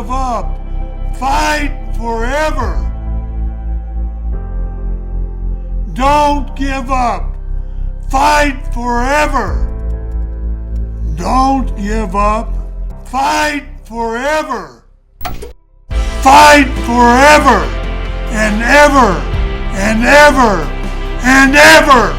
give up. Fight forever. Don't give up. Fight forever. Don't give up. Fight forever. Fight forever and ever and ever and ever.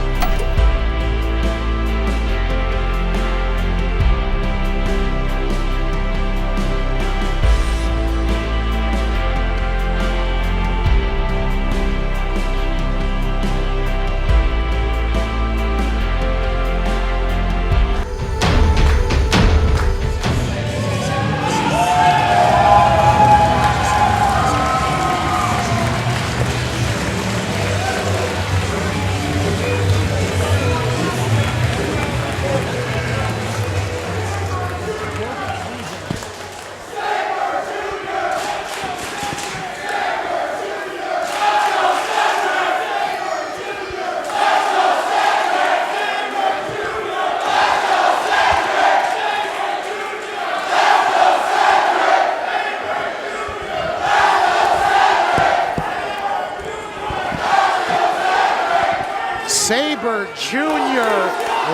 Sabre Jr.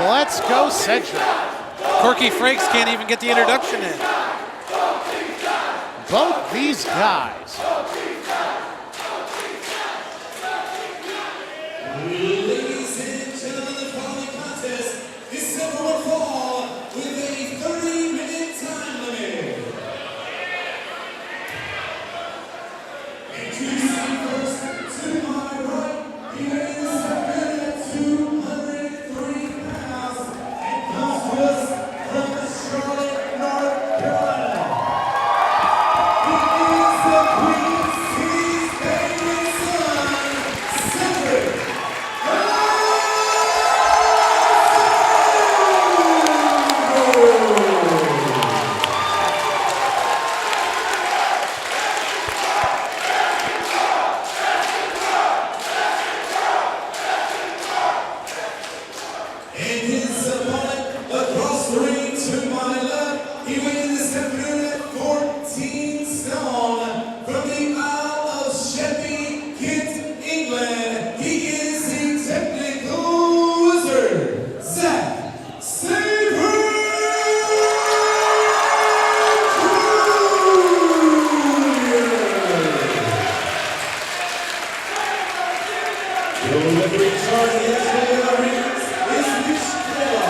Let's go, Cedric. Corky Frakes can't even get the introduction in. Both these guys. Ladies and gentlemen, the following contest is set for one fall with a 30-minute time limit. Introducing first to my right, he weighs 203 pounds and comes to us from Charlotte, North Carolina. He is the Queen City's favorite son, Sabre. And his opponent across the ring to my left, he weighs this afternoon at 14 stone from the Isle of Sheppey, Kent, England. He is the technical wizard, Zack Sabre. Delivering charge yesterday in the ring is Michelle.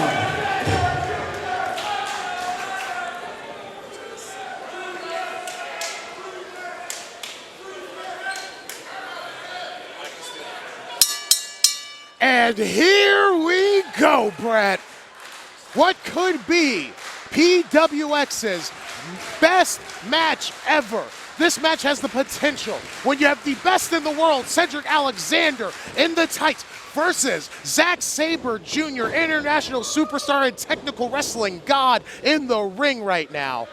And here we go, Brett. What could be PWX's best match ever? This match has the potential when you have the best in the world, Cedric Alexander, in the tights versus Zack Sabre Jr., international superstar and technical wrestling god, in the ring right now.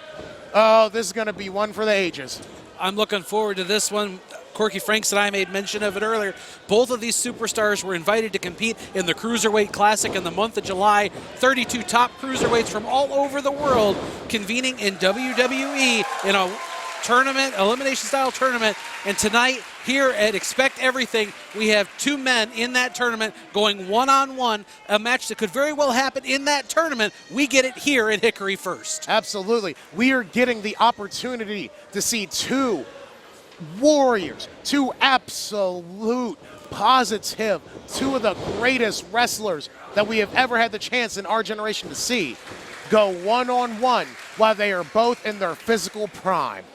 Oh, this is going to be one for the ages. I'm looking forward to this one. Corky Franks and I made mention of it earlier. Both of these superstars were invited to compete in the Cruiserweight Classic in the month of July. 32 top cruiserweights from all over the world convening in WWE in a tournament, elimination style tournament. And tonight here at Expect Everything, we have two men in that tournament going one-on-one, a match that could very well happen in that tournament. We get it here at Hickory first. Absolutely. We are getting the opportunity to see two warriors, two absolute positive, two of the greatest wrestlers that we have ever had the chance in our generation to see go one-on-one while they are both in their physical prime.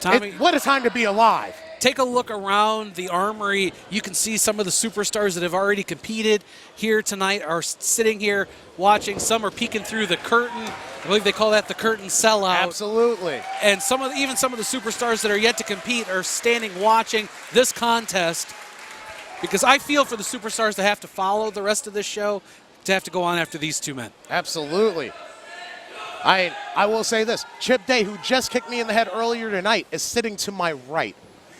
Tommy, What a time to be alive. take a look around the armory. You can see some of the superstars that have already competed here tonight are sitting here watching. Some are peeking through the curtain. I believe they call that the curtain sellout. Absolutely. And even some of the superstars that are yet to compete are standing watching this contest, because I feel for the superstars that have to follow the rest of this show to have to go on after these two men. Absolutely. I will say this. Chip Day, who just kicked me in the head earlier tonight, is sitting to my right.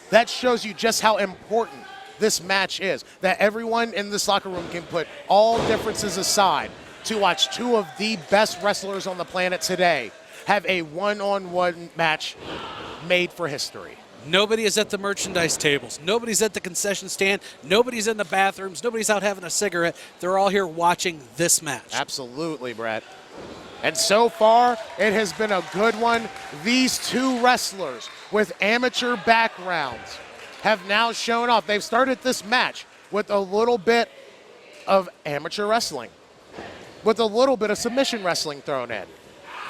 That shows you just how important this match is, that everyone in this locker room can put all differences aside to watch two of the best wrestlers on the planet today have a one-on-one match made for history. Nobody is at the merchandise tables. Nobody's at the concession stand. Nobody's in the bathrooms. Nobody's out having a cigarette. They're all here watching this match. Absolutely, Brett. And so far, it has been a good one. These two wrestlers with amateur backgrounds have now shown off. They've started this match with a little bit of amateur wrestling, with a little bit of submission wrestling thrown in.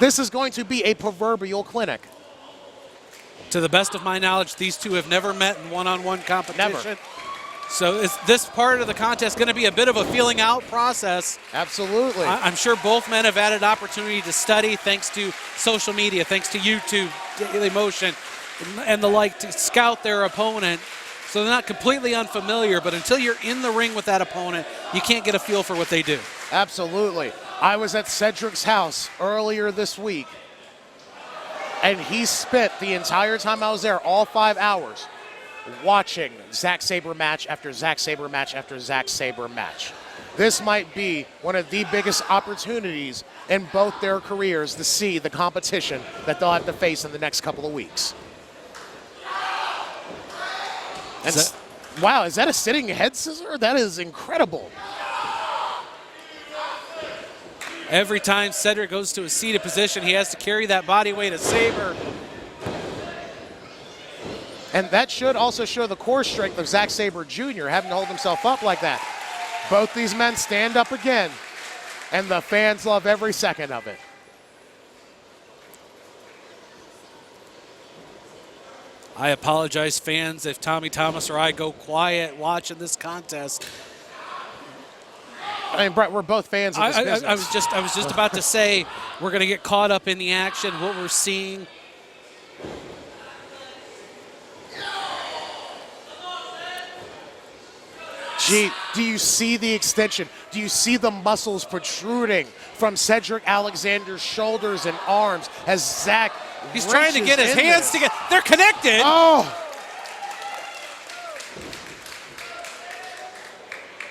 This is going to be a proverbial clinic. To the best of my knowledge, these two have never met in one-on-one competition. Never. So is this part of the contest going to be a bit of a feeling out process? Absolutely. I'm sure both men have had an opportunity to study thanks to social media, thanks to YouTube, Daily Motion, and the like, to scout their opponent. So they're not completely unfamiliar, but until you're in the ring with that opponent, you can't get a feel for what they do. Absolutely. I was at Cedric's house earlier this week, and he spent the entire time I was there, all 5 hours, watching Zack Sabre match after Zack Sabre match after Zack Sabre match. This might be one of the biggest opportunities in both their careers to see the competition that they'll have to face in the next couple of weeks. And wow, is that a sitting head scissor? That is incredible. Every time Cedric goes to a seated position, he has to carry that body weight of Sabre. And that should also show the core strength of Zack Sabre Jr. having to hold himself up like that. Both these men stand up again, and the fans love every second of it. I apologize, fans, if Tommy Thomas or I go quiet watching this contest. I mean, Brett, we're both fans of this business. I was just about to say we're going to get caught up in the action, what we're seeing. Gee, do you see the extension? Do you see the muscles protruding from Cedric Alexander's shoulders and arms as Zack He's trying to get his hands together. They're connected. Oh!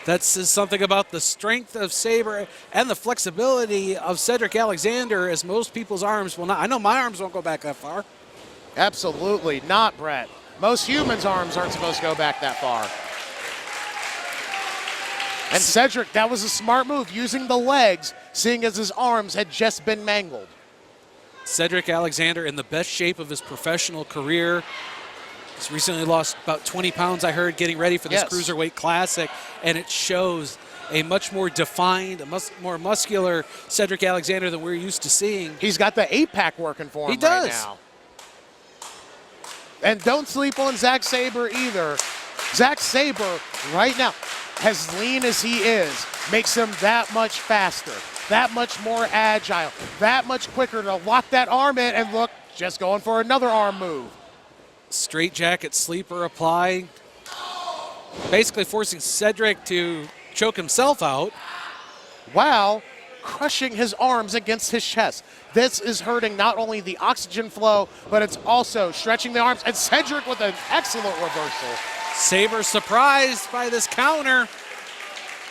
That says something about the strength of Sabre and the flexibility of Cedric Alexander, as most people's arms will not. I know my arms won't go back that far. Absolutely not, Brett. Most humans' arms aren't supposed to go back that far. And Cedric, that was a smart move, using the legs, seeing as his arms had just been mangled. Cedric Alexander in the best shape of his professional career. He's recently lost about 20 pounds, I heard, getting ready for this Cruiserweight Classic, and it shows a much more defined, more muscular Cedric Alexander than we're used to seeing. He's got the 8-pack working for him right now. And don't sleep on Zack Sabre either. Zack Sabre, right now, as lean as he is, makes him that much faster, that much more agile, that much quicker to lock that arm in, and look, just going for another arm move. Straight jacket sleeper applied, basically forcing Cedric to choke himself out. While crushing his arms against his chest. This is hurting not only the oxygen flow, but it's also stretching the arms, and Cedric with an excellent reversal. Sabre surprised by this counter.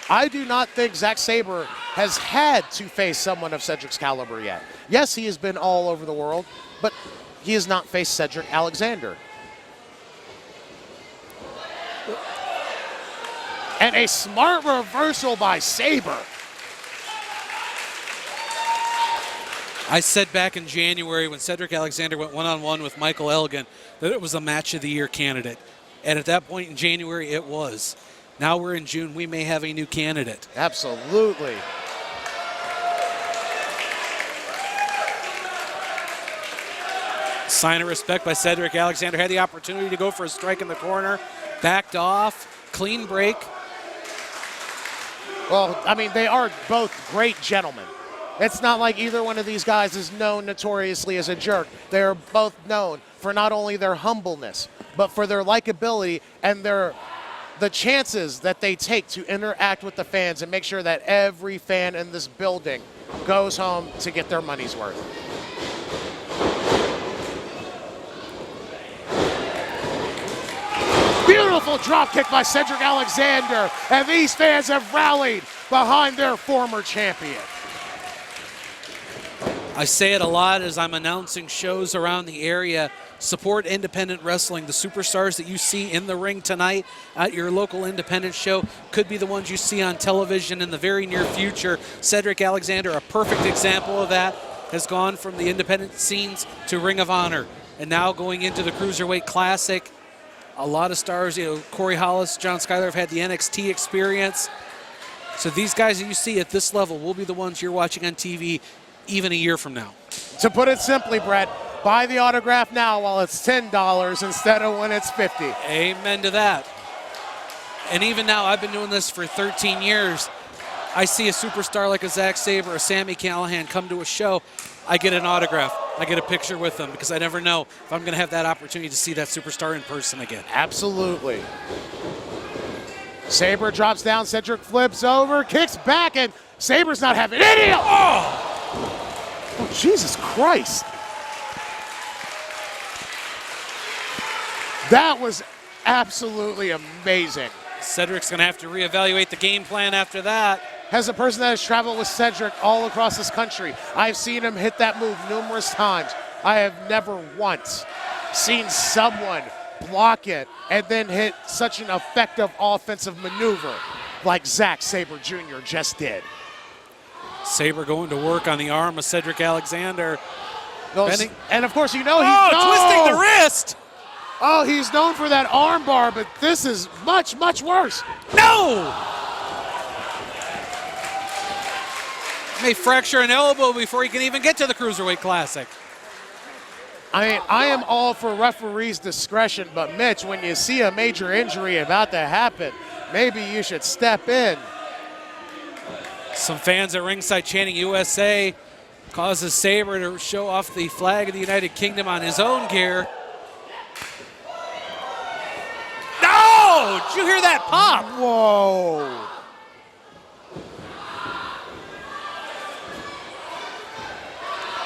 I do not think Zack Sabre has had to face someone of Cedric's caliber yet. Yes, he has been all over the world, but he has not faced Cedric Alexander. And a smart reversal by Sabre. I said back in January when Cedric Alexander went one-on-one with Michael Elgin that it was a Match of the Year candidate. And at that point in January, it was. Now we're in June. We may have a new candidate. Absolutely. Sign of respect by Cedric Alexander. Had the opportunity to go for a strike in the corner. Backed off. Clean break. Well, I mean, they are both great gentlemen. It's not like either one of these guys is known notoriously as a jerk. They are both known for not only their humbleness, but for their likability and the chances that they take to interact with the fans and make sure that every fan in this building goes home to get their money's worth. Beautiful drop kick by Cedric Alexander, and these fans have rallied behind their former champion. I say it a lot as I'm announcing shows around the area. Support independent wrestling. The superstars that you see in the ring tonight at your local independent show could be the ones you see on television in the very near future. Cedric Alexander, a perfect example of that, has gone from the independent scenes to Ring of Honor and now going into the Cruiserweight Classic. A lot of stars, Corey Hollis, John Schuyler have had the NXT experience. So these guys that you see at this level will be the ones you're watching on TV even a year from now. To put it simply, Brett, buy the autograph now while it's $10 instead of when it's $50. Amen to that. And even now, I've been doing this for 13 years. I see a superstar like a Zack Sabre or Sami Callihan come to a show, I get an autograph. I get a picture with them because I never know if I'm going to have that opportunity to see that superstar in person again. Absolutely. Sabre drops down, Cedric flips over, kicks back, and Sabre's not having any. Oh, Jesus Christ. That was absolutely amazing. Cedric's going to have to reevaluate the game plan after that. As a person that has traveled with Cedric all across this country, I've seen him hit that move numerous times. I have never once seen someone block it and then hit such an effective offensive maneuver like Zack Sabre Jr. just did. Sabre going to work on the arm of Cedric Alexander. And of course, he's twisting the wrist. Oh, he's known for that arm bar, but this is much, much worse. No! May fracture an elbow before he can even get to the Cruiserweight Classic. I mean, I am all for referees' discretion, but Mitch, when you see a major injury about to happen, maybe you should step in. Some fans at ringside chanting USA causes Sabre to show off the flag of the United Kingdom on his own gear. No! Did you hear that pop? Whoa.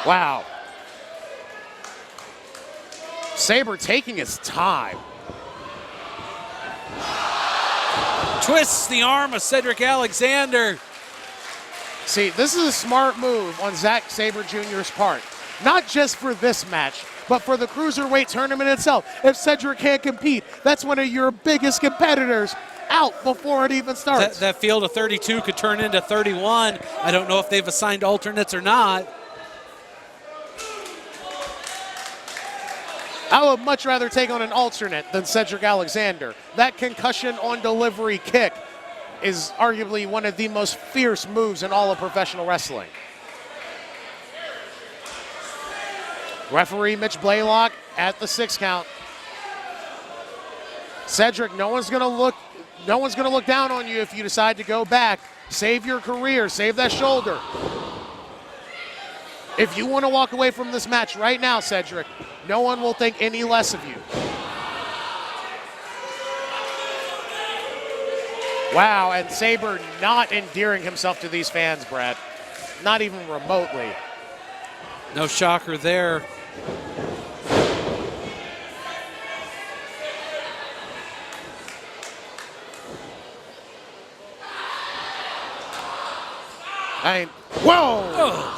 Wow. Sabre taking his time. Twists the arm of Cedric Alexander. See, this is a smart move on Zack Sabre Jr.'s part. Not just for this match, but for the Cruiserweight tournament itself. If Cedric can't compete, that's one of your biggest competitors out before it even starts. That field of 32 could turn into 31. I don't know if they've assigned alternates or not. I would much rather take on an alternate than Cedric Alexander. That concussion on delivery kick is arguably one of the most fierce moves in all of professional wrestling. Referee Mitch Blaylock at the 6 count. Cedric, no one's gonna look down on you if you decide to go back. Save your career, save that shoulder. If you want to walk away from this match right now, Cedric, no one will think any less of you. Wow, and Sabre not endearing himself to these fans, Brad. Not even remotely. No shocker there. Whoa! Oh.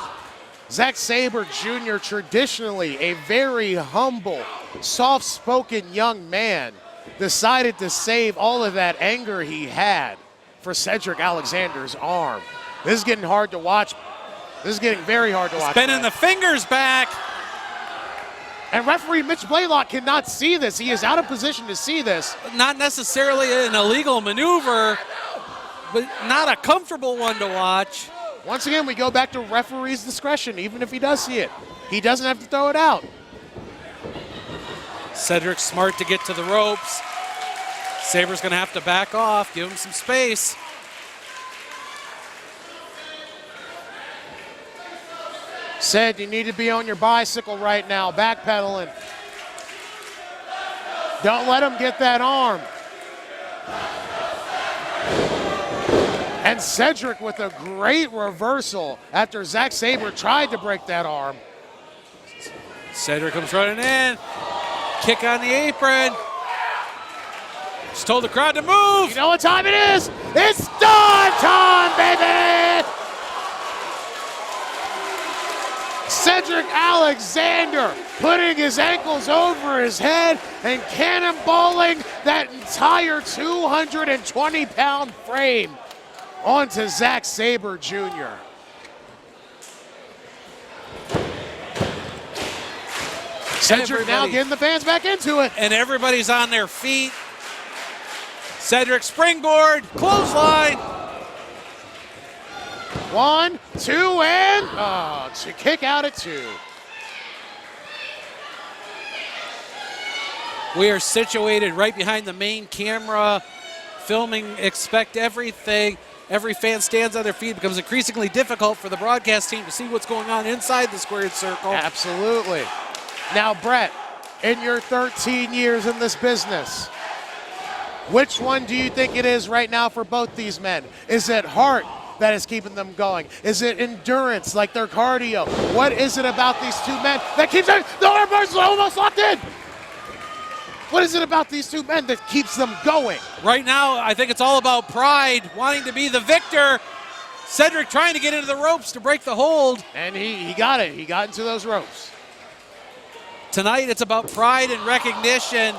Zack Sabre Jr., traditionally a very humble, soft-spoken young man, decided to save all of that anger he had for Cedric Alexander's arm. This is getting hard to watch. This is getting very hard to watch. Spinning the fingers back. And referee Mitch Blaylock cannot see this. He is out of position to see this. Not necessarily an illegal maneuver, but not a comfortable one to watch. Once again, we go back to referee's discretion, even if he does see it. He doesn't have to throw it out. Cedric's smart to get to the ropes. Sabre's going to have to back off, give him some space. Said you need to be on your bicycle right now, backpedaling. Don't let him get that arm. And Cedric with a great reversal after Zack Sabre tried to break that arm. Cedric comes running in. Kick on the apron. Just told the crowd to move. You know what time it is? It's Star time, baby! Cedric Alexander putting his ankles over his head and cannonballing that entire 220-pound frame onto Zack Sabre Jr. Cedric now getting the fans back into it. And everybody's on their feet. Cedric springboard, clothesline. 1, 2, and to kick out at 2. We are situated right behind the main camera, filming, expect everything. Every fan stands on their feet. It becomes increasingly difficult for the broadcast team to see what's going on inside the squared circle. Absolutely. Now, Brett, in your 13 years in this business, which one do you think it is right now for both these men? Is it heart that is keeping them going? Is it endurance, like their cardio? What is it about these two men that keeps them? The armbar's almost locked in. What is it about these two men that keeps them going? Right now, I think it's all about pride, wanting to be the victor. Cedric trying to get into the ropes to break the hold. And he got it. He got into those ropes. Tonight, it's about pride and recognition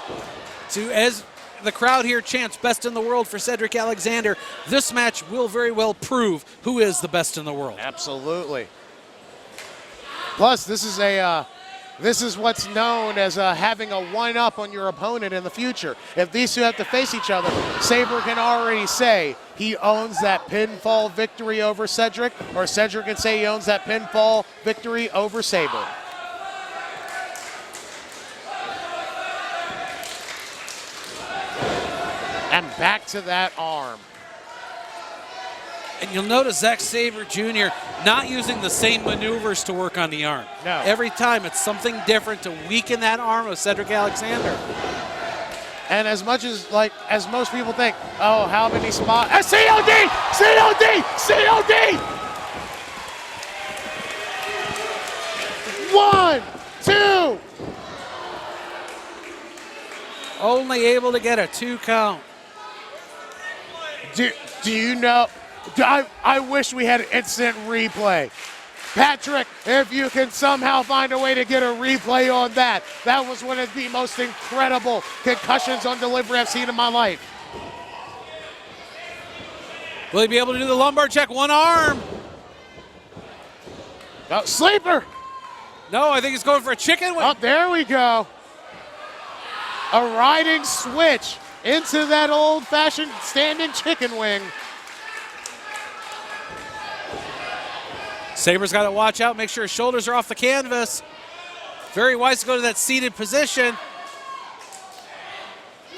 as the crowd here chants best in the world for Cedric Alexander. This match will very well prove who is the best in the world. Absolutely. Plus, this is what's known as having a one-up on your opponent in the future. If these two have to face each other, Sabre can already say he owns that pinfall victory over Cedric, or Cedric can say he owns that pinfall victory over Sabre. And back to that arm. And you'll notice Zack Sabre Jr. not using the same maneuvers to work on the arm. No. Every time it's something different to weaken that arm of Cedric Alexander. And as much as most people think, oh, how many spots? COD! COD! COD! 1, 2. Only able to get a 2 count. Do you know? I wish we had instant replay. Patrick, if you can somehow find a way to get a replay on that. That was one of the most incredible concussions on delivery I've seen in my life. Will he be able to do the lumbar check? One arm. Oh, sleeper. No, I think he's going for a chicken wing. Oh, there we go. A riding switch into that old-fashioned standing chicken wing. Sabre's got to watch out, make sure his shoulders are off the canvas. Very wise to go to that seated position.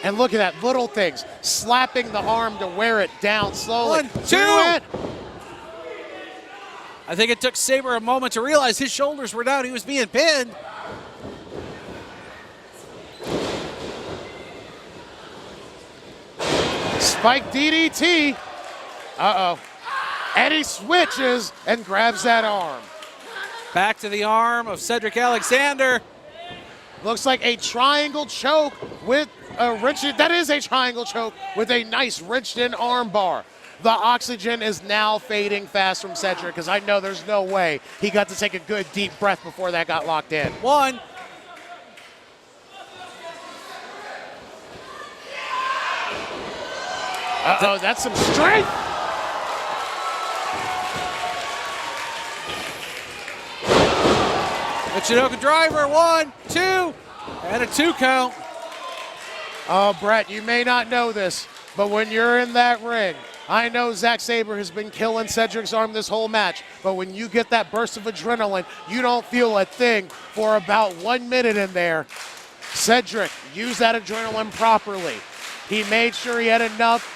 And look at that, little things. Slapping the arm to wear it down slowly. 1, 2. I think it took Sabre a moment to realize his shoulders were down. He was being pinned. Spike DDT. Uh-oh. And he switches and grabs that arm. Back to the arm of Cedric Alexander. Looks like a triangle choke with a wrenched. That is a triangle choke with a nice wrenched-in arm bar. The oxygen is now fading fast from Cedric because I know there's no way he got to take a good deep breath before that got locked in. 1. Uh-oh, that's some strength. Michinoku driver, 1, 2, and a 2 count. Oh, Brett, you may not know this, but when you're in that ring, I know Zack Sabre has been killing Cedric's arm this whole match, but when you get that burst of adrenaline, you don't feel a thing for about 1 minute in there. Cedric used that adrenaline properly. He made sure he had enough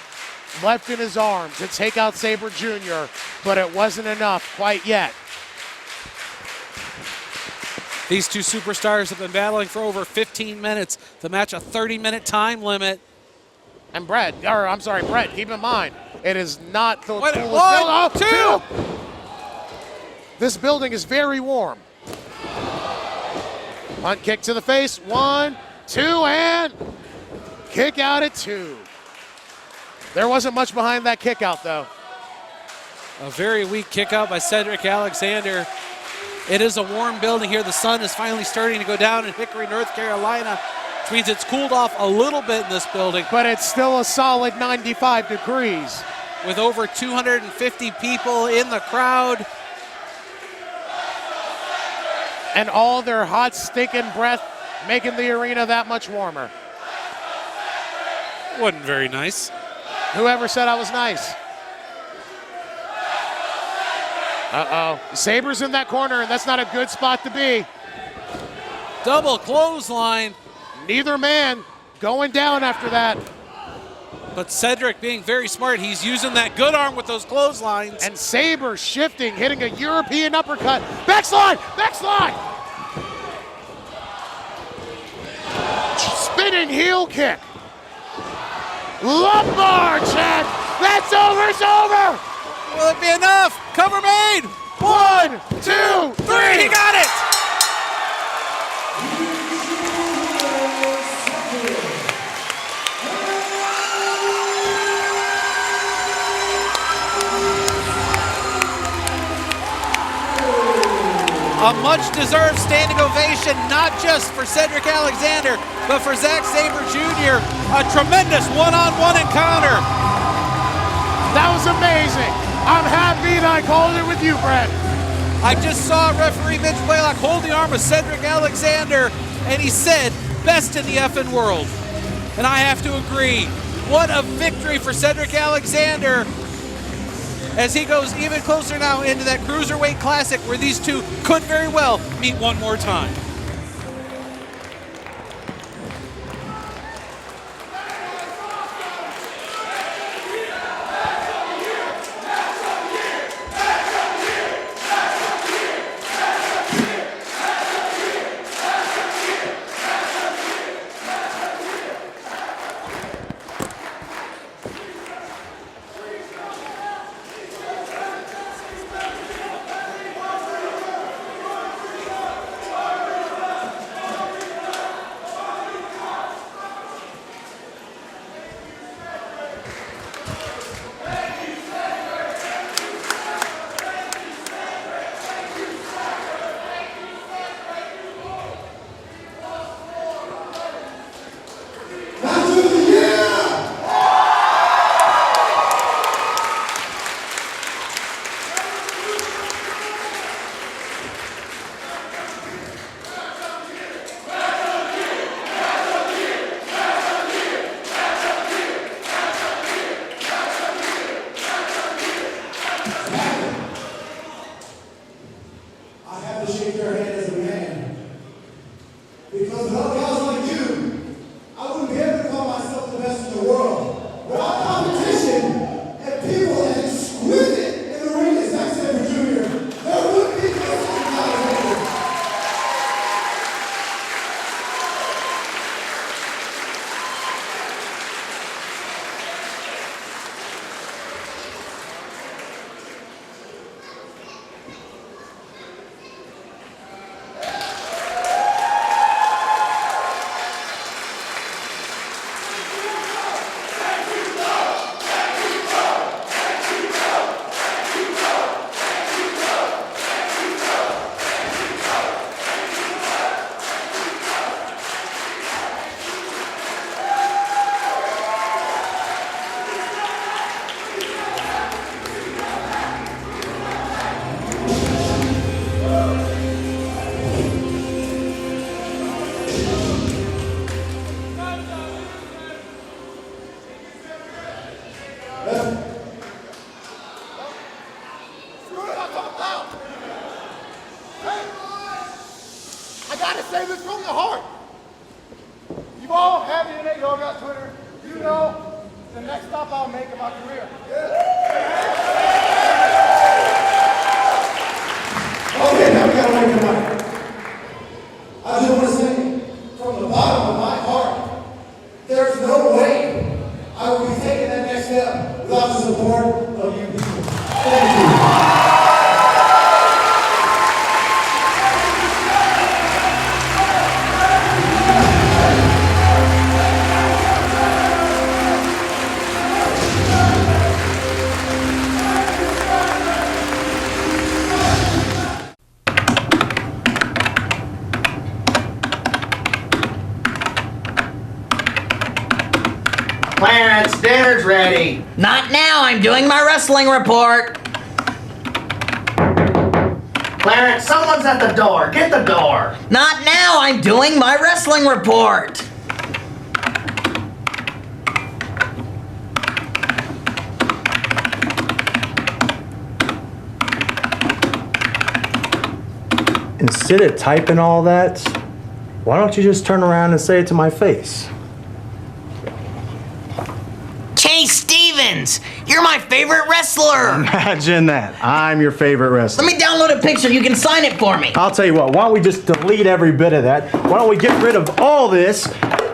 left in his arm to take out Sabre Jr., but it wasn't enough quite yet. These two superstars have been battling for over 15 minutes. The match a 30-minute time limit. And Brett, keep in mind, it is not the coolest building. 1, 2. This building is very warm. Punt kick to the face, 1, 2, and kick out at 2. There wasn't much behind that kick out, though. A very weak kick out by Cedric Alexander. It is a warm building here. The sun is finally starting to go down in Hickory, North Carolina, which means it's cooled off a little bit in this building. But it's still a solid 95 degrees. With over 250 people in the crowd. And all their hot, stinking breath making the arena that much warmer. Wasn't very nice. Whoever said I was nice? Uh-oh. Sabre's in that corner, and that's not a good spot to be. Double clothesline. Neither man going down after that. But Cedric being very smart, he's using that good arm with those clotheslines. And Sabre shifting, hitting a European uppercut. Backslide! Backslide! Spinning heel kick. Lumbar check. That's over. It's over. Will it be enough? Cover made. 1, 2, 3. He got it. A much-deserved standing ovation, not just for Cedric Alexander, but for Zack Sabre Jr. A tremendous one-on-one encounter. That was amazing. I'm happy that I called it with you, Brett. I just saw referee Mitch Blaylock hold the arm of Cedric Alexander, and he said, best in the effing world. And I have to agree. What a victory for Cedric Alexander, as he goes even closer now into that Cruiserweight Classic, where these two could very well meet one more time. say this from the heart. You've all had the internet, you all got Twitter. You know the next stop I'll make in my career. Okay, now we gotta wait for Mike. I just want to say, from the bottom of my heart, there's no way I will be taking that next step without the support of you people. Thank you. Clarence, dinner's ready. Not now, I'm doing my wrestling report. Clarence, someone's at the door. Get the door. Not now, I'm doing my wrestling report. Instead of typing all that, why don't you just turn around and say it to my face? Chase Stevens, you're my favorite wrestler. Imagine that. I'm your favorite wrestler. Let me download a picture. You can sign it for me. I'll tell you what, why don't we just delete every bit of that? Why don't we get rid of all this?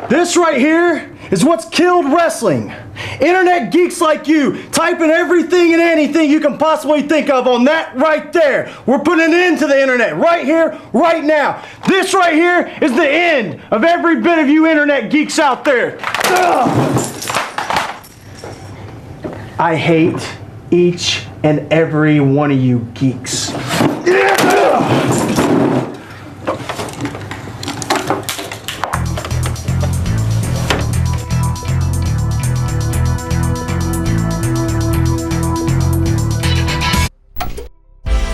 This right here is what's killed wrestling. Internet geeks like you, typing everything and anything you can possibly think of on that right there. We're putting an end to the internet right here, right now. This right here is the end of every bit of you internet geeks out there. Ugh. I hate each and every one of you geeks.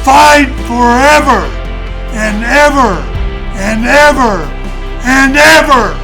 Fight forever and ever and ever and ever